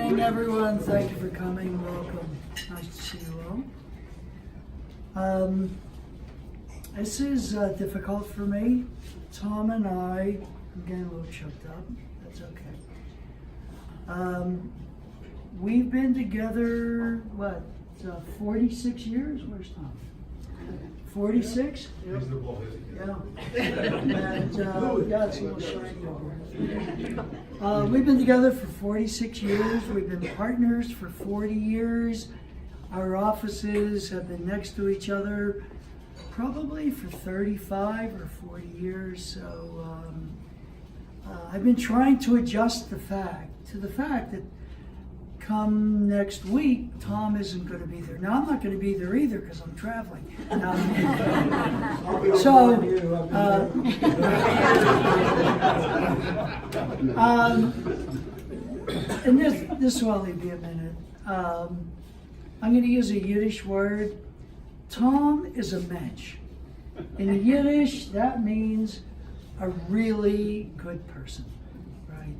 morning, everyone. Thank you for coming. Welcome. Nice to see you all. This is difficult for me. Tom and I, I'm getting a little choked up. That's okay. We've been together, 46 years? Where's Tom? 46? Reasonable. Yeah. And, yeah, it's a little shiny over here. We've been together for 46 years. We've been partners for 40 years. Our offices have been next to each other probably for 35 or 40 years. So I've been trying to adjust to the fact that come next week, Tom isn't going to be there. Now, I'm not going to be there either because I'm traveling. And this will only be a minute. I'm going to use a Yiddish word. Tom is a mensch. In Yiddish, that means a really good person, right?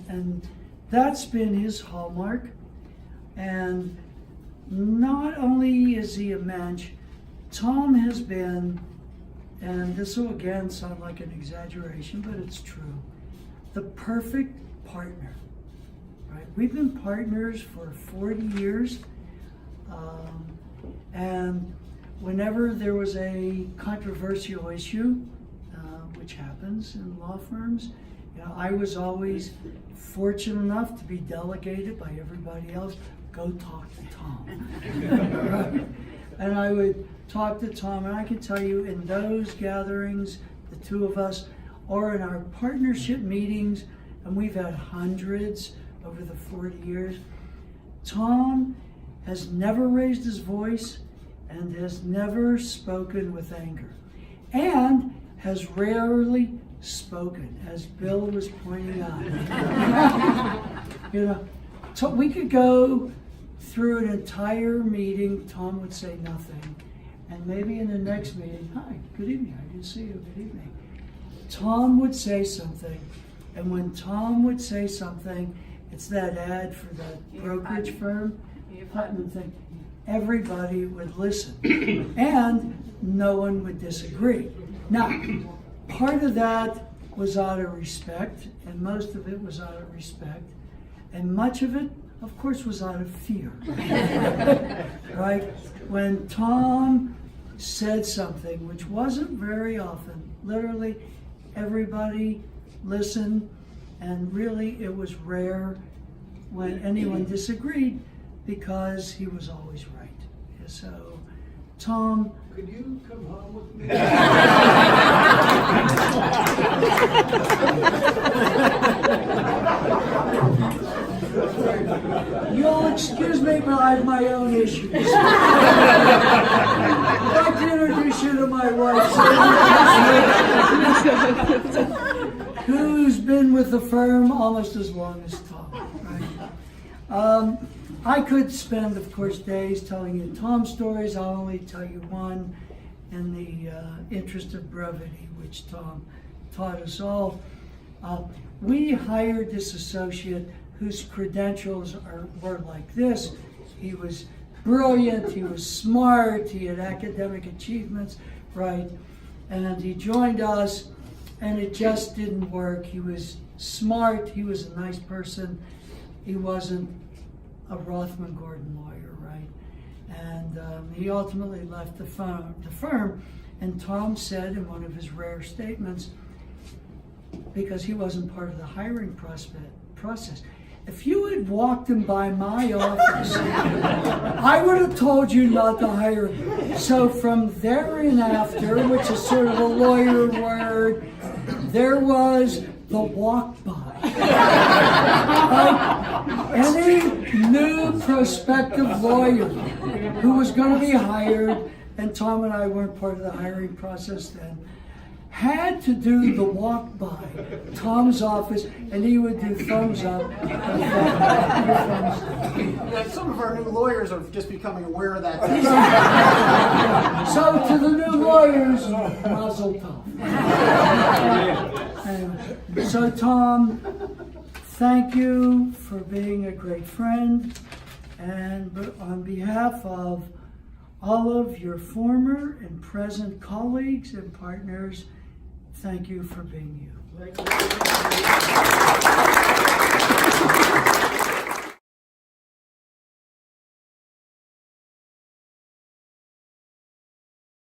And that's been his hallmark. And not only is he a mensch, Tom has been, and this will again sound like an exaggeration, but it's true, the perfect partner, right? We've been partners for 40 years. And whenever there was a controversial issue, which happens in law firms, I was always fortunate enough to be delegated by everybody else, go talk to Tom. Right? And I would talk to Tom, and I can tell you in those gatherings, the two of us, or in our partnership meetings, and we've had hundreds over the 40 years, Tom has never raised his voice and has never spoken with anger, and has rarely spoken, as Bill was pointing out. So we could go through an entire meeting, Tom would say nothing, and maybe in the next meeting, hi, good evening, I didn't see you, good evening. Tom would say something, and when Tom would say something, it's that ad for that brokerage firm, Putnam thing, everybody would listen, and no one would disagree. Now, part of that was out of respect, and most of it was out of respect, and much of it, of course, was out of fear. Right? When Tom said something, which wasn't very often, literally everybody listened, and really it was rare when anyone disagreed because he was always right. So, Tom, Could you come home with me? you'll excuse me, but I have my own issues. I'd like to introduce you to my wife, who's been with the firm almost as long as Tom. Right? I could spend, of course, days telling you Tom's stories. I'll only tell you one in the interest of brevity, which Tom taught us all. We hired this associate whose credentials were like this. He was brilliant, he was smart, he had academic achievements, right? And he joined us, and it just didn't work. He was smart, he was a nice person, he wasn't a Rothman Gordon lawyer, right? And he ultimately left the firm, and Tom said in one of his rare statements, because he wasn't part of the hiring process, if you had walked him by my office, I would have told you not to hire him. So from thereafter, which is sort of a lawyer word, there was the walk by. Any new prospective lawyer who was going to be hired, and Tom and I weren't part of the hiring process then, had to do the walk by Tom's office, and he would do thumbs up. Some of our new lawyers are just becoming aware of that. So to the new lawyers, mazel tov. So Tom, thank you for being a great friend, and on behalf of all of your former and present colleagues and partners, thank you for being you. Thank you.